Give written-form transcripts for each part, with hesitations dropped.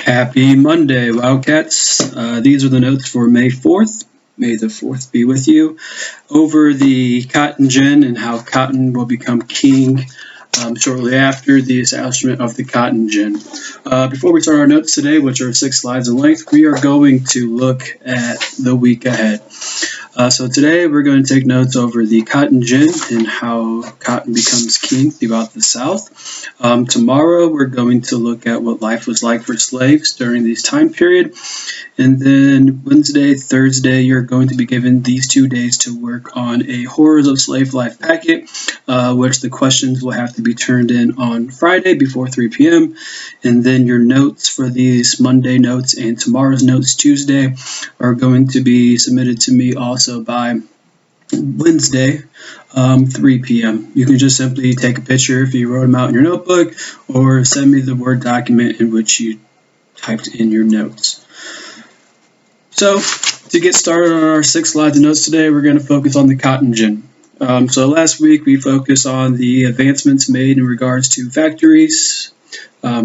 Happy Monday, Wildcats. These are the notes for May 4th. May the 4th be with you. Over the cotton gin and how cotton will become king shortly after the establishment of the cotton gin. Before we start our notes today, which are 6 slides in length, we are going to look at the week ahead. So today we're going to take notes over the cotton gin and how cotton becomes king throughout the South. Tomorrow we're going to look at what life was like for slaves during this time period. And then Wednesday, Thursday, you're going to be given these 2 days to work on a Horrors of Slave Life packet, which the questions will have to be turned in on Friday before 3 p.m. And then your notes for these Monday notes and tomorrow's notes Tuesday are going to be submitted to me also by Wednesday, 3 p.m. You can just simply take a picture if you wrote them out in your notebook, or send me the Word document in which you typed in your notes. So, to get started on our 6 slides of notes today, we're going to focus on the cotton gin. So last week we focused on the advancements made in regards to factories,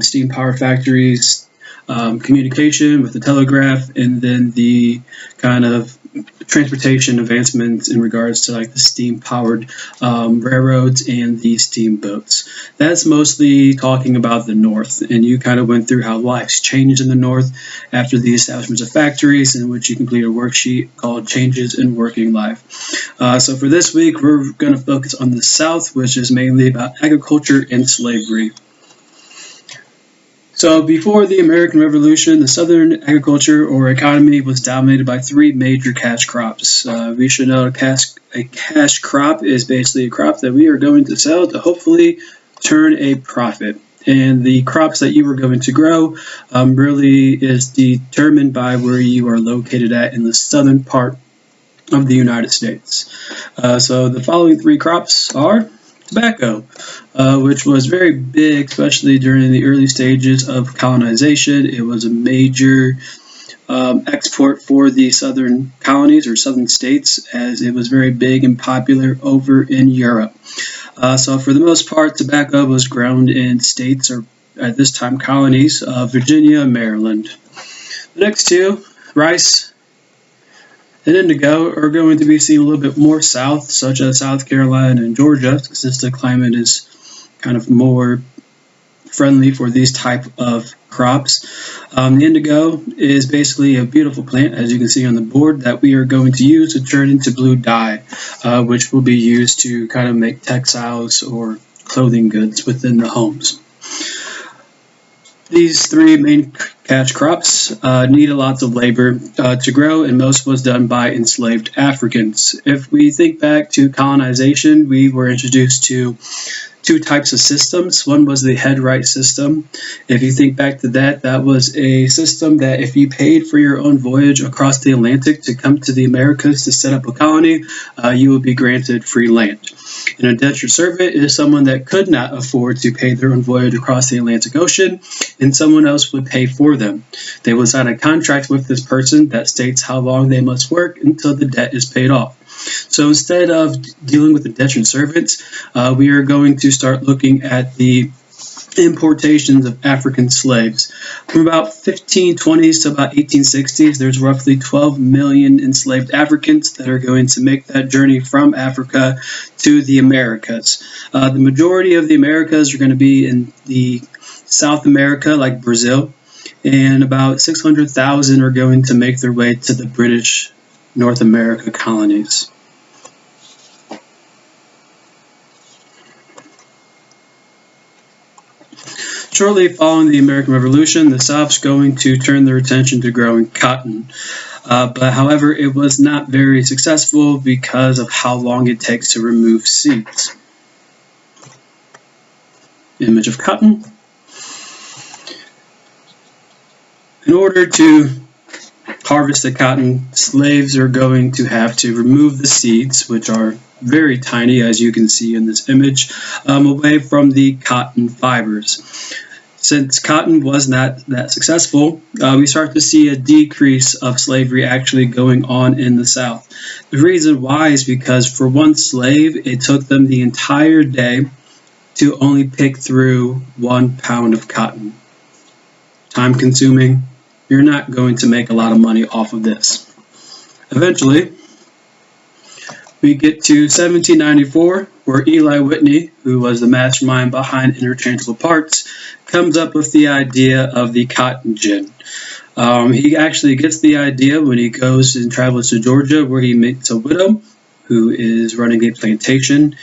steam power factories, communication with the telegraph, and then the kind of transportation advancements in regards to like the steam powered railroads and the steamboats. That's mostly talking about the North, and you kind of went through how life's changed in the North after the establishment of factories, in which you complete a worksheet called Changes in Working Life. So for this week we're going to focus on the South, which is mainly about agriculture and slavery. So before the American Revolution, the Southern agriculture or economy was dominated by 3 major cash crops. We should know a cash crop is basically a crop that we are going to sell to hopefully turn a profit. And the crops that you are going to grow really is determined by where you are located at in the southern part of the United States. So the following 3 crops are tobacco, which was very big, especially during the early stages of colonization. It was a major export for the southern colonies or southern states, as it was very big and popular over in Europe. So for the most part, tobacco was grown in states, or at this time colonies, of Virginia and Maryland. The next 2, rice and indigo, are going to be seen a little bit more south, such as South Carolina and Georgia, since the climate is kind of more friendly for these type of crops. The indigo is basically a beautiful plant, as you can see on the board, that we are going to use to turn into blue dye, which will be used to kind of make textiles or clothing goods within the homes. These 3 main cash crops needed lots of labor to grow, and most was done by enslaved Africans. If we think back to colonization, we were introduced to 2 types of systems. One was the headright system. If you think back to that, that was a system that if you paid for your own voyage across the Atlantic to come to the Americas to set up a colony, you would be granted free land. An indentured servant is someone that could not afford to pay their own voyage across the Atlantic Ocean, and someone else would pay for them. They will sign a contract with this person that states how long they must work until the debt is paid off. So instead of dealing with indentured servants, we are going to start looking at the importations of African slaves. From about 1520s to about 1860s, there's roughly 12 million enslaved Africans that are going to make that journey from Africa to the Americas. The majority of the Americas are going to be in the South America, like Brazil, and about 600,000 are going to make their way to the British North America colonies. Shortly following the American Revolution, the South's going to turn their attention to growing cotton. But however, it was not very successful because of how long it takes to remove seeds. Image of cotton. In order to harvest the cotton, slaves are going to have to remove the seeds, which are very tiny, as you can see in this image, away from the cotton fibers. Since cotton was not that successful, we start to see a decrease of slavery actually going on in the South. The reason why is because for one slave, it took them the entire day to only pick through 1 pound of cotton. time consuming. You're not going to make a lot of money off of this. Eventually, we get to 1794, where Eli Whitney, who was the mastermind behind interchangeable parts, comes up with the idea of the cotton gin. He actually gets the idea when he goes and travels to Georgia, where he meets a widow who is running a plantation.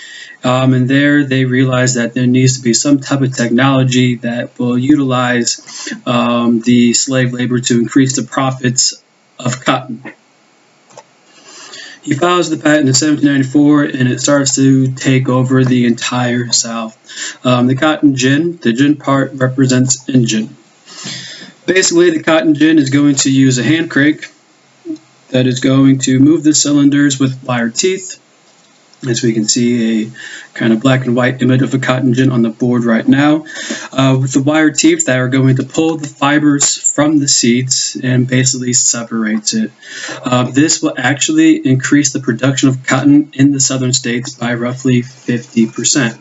And there they realize that there needs to be some type of technology that will utilize the slave labor to increase the profits of cotton. He files the patent in 1794, and it starts to take over the entire South. The cotton gin, the gin part represents engine. Basically, the cotton gin is going to use a hand crank that is going to move the cylinders with wire teeth. As we can see, a kind of black and white image of a cotton gin on the board right now, with the wire teeth that are going to pull the fibers from the seeds and basically separates it. This will actually increase the production of cotton in the southern states by roughly 50%.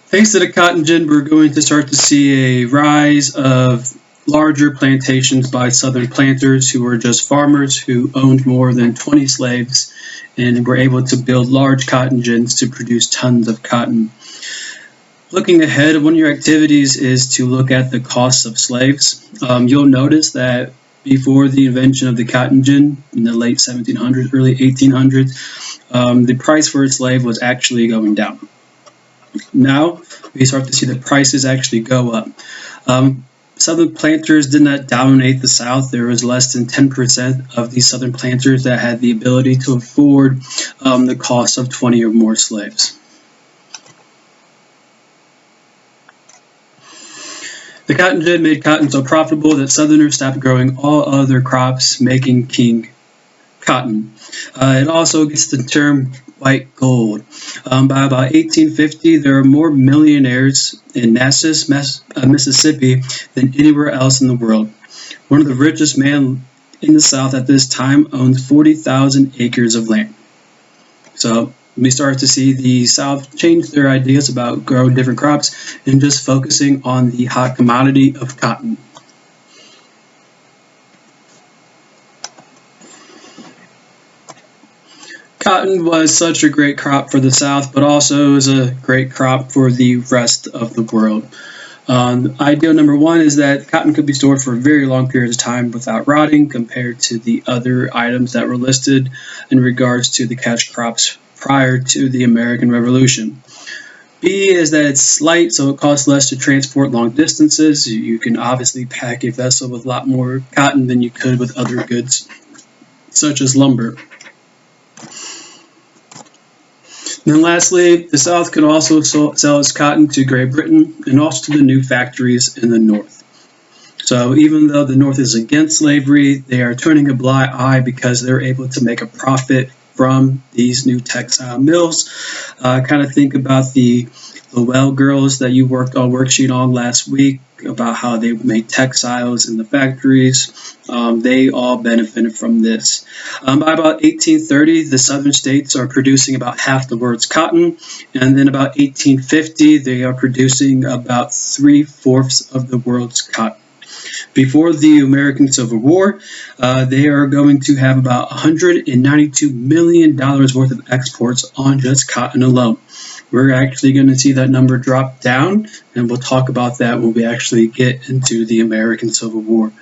Thanks to the cotton gin, we're going to start to see a rise of larger plantations by southern planters who were just farmers who owned more than 20 slaves and were able to build large cotton gins to produce tons of cotton. Looking ahead, one of your activities is to look at the costs of slaves. You'll notice that before the invention of the cotton gin in the late 1700s, early 1800s, the price for a slave was actually going down. Now we start to see the prices actually go up. Southern planters did not dominate the South. There was less than 10% of these southern planters that had the ability to afford the cost of 20 or more slaves. The cotton gin made cotton so profitable that Southerners stopped growing all other crops, making king cotton. It also gets the term white gold. By about 1850, there are more millionaires in Natchez, Mississippi than anywhere else in the world. One of the richest men in the South at this time owns 40,000 acres of land. So we start to see the South change their ideas about growing different crops and just focusing on the hot commodity of cotton. Cotton was such a great crop for the South, but also is a great crop for the rest of the world. Ideal number one is that cotton could be stored for very long periods of time without rotting compared to the other items that were listed in regards to the cash crops prior to the American Revolution. B is that it's light, so it costs less to transport long distances. You can obviously pack a vessel with a lot more cotton than you could with other goods, such as lumber. And then lastly, the South could also sell its cotton to Great Britain and also to the new factories in the North. So even though the North is against slavery, they are turning a blind eye because they're able to make a profit from these new textile mills. Kind of think about the Well girls that you worked on worksheet on last week about how they made textiles in the factories. They all benefited from this. By about 1830, the southern states are producing about half the world's cotton, and then about 1850, they are producing about 3/4 of the world's cotton. Before the American Civil War, they are going to have about $192 million worth of exports on just cotton alone. We're actually going to see that number drop down, and we'll talk about that when we actually get into the American Civil War.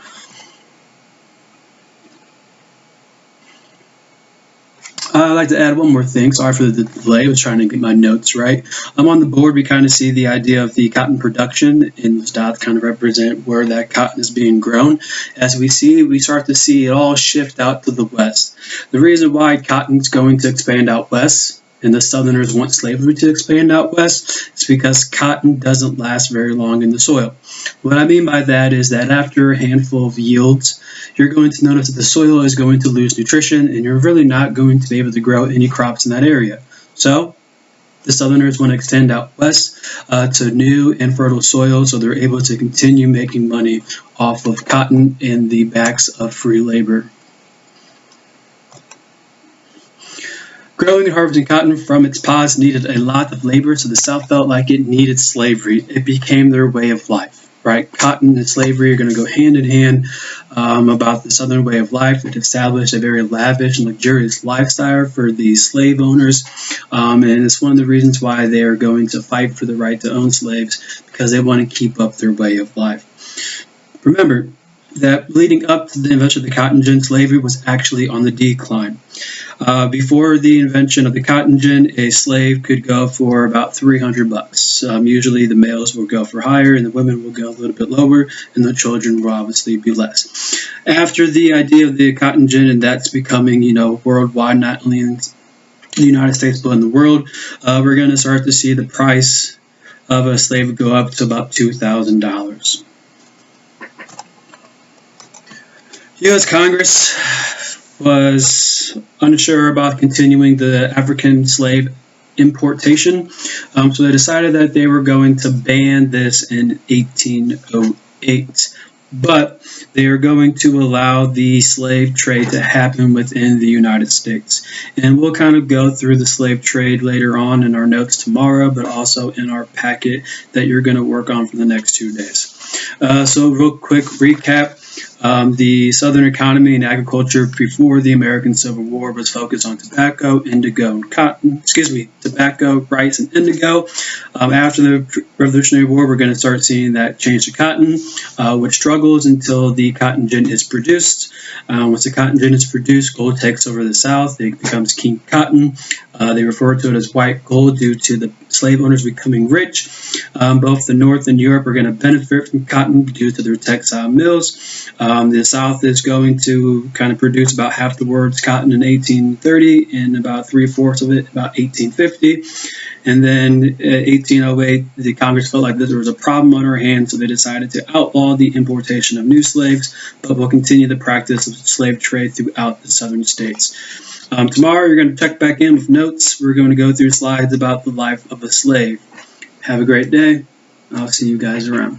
I'd like to add one more thing. Sorry for the delay. I was trying to get my notes right. On the board, we kind of see the idea of the cotton production, and those dots kind of represent where that cotton is being grown. As we start to see it all shift out to the west. The reason why cotton is going to expand out west, and the Southerners want slavery to expand out west, is because cotton doesn't last very long in the soil. What I mean by that is that after a handful of yields, you're going to notice that the soil is going to lose nutrition, and you're really not going to be able to grow any crops in that area. So the Southerners want to extend out west to new and fertile soil, so they're able to continue making money off of cotton in the backs of free labor. Growing and harvesting cotton from its pods needed a lot of labor, so the South felt like it needed slavery. It became their way of life, right? Cotton and slavery are going to go hand in hand. About the Southern way of life, it established a very lavish and luxurious lifestyle for the slave owners, and it's one of the reasons why they are going to fight for the right to own slaves, because they want to keep up their way of life. Remember that leading up to the invention of the cotton gin, slavery was actually on the decline. Before the invention of the cotton gin, a slave could go for about $300. Usually the males will go for higher and the women will go a little bit lower, and the children will obviously be less. After the idea of the cotton gin, and that's becoming, worldwide, not only in the United States but in the world, we're going to start to see the price of a slave go up to about $2,000. U.S. Congress was unsure about continuing the African slave importation, so they decided that they were going to ban this in 1808. But they are going to allow the slave trade to happen within the United States. And we'll kind of go through the slave trade later on in our notes tomorrow, but also in our packet that you're going to work on for the next 2 days. So real quick recap. The Southern economy and agriculture before the American Civil War was focused on tobacco, indigo, and cotton. Tobacco, rice, and indigo. After the Revolutionary War, we're going to start seeing that change to cotton, which struggles until the cotton gin is produced. Once the cotton gin is produced, gold takes over the South. It becomes King Cotton. They refer to it as white gold due to the slave owners becoming rich. Both the North and Europe are going to benefit from cotton due to their textile mills. The South is going to kind of produce about half the world's cotton in 1830 and about 3/4 of it about 1850. And then in 1808, the Congress felt like there was a problem on our hands, so they decided to outlaw the importation of new slaves, but will continue the practice of slave trade throughout the southern states. Tomorrow, you're going to check back in with notes. We're going to go through slides about the life of a slave. Have a great day. I'll see you guys around.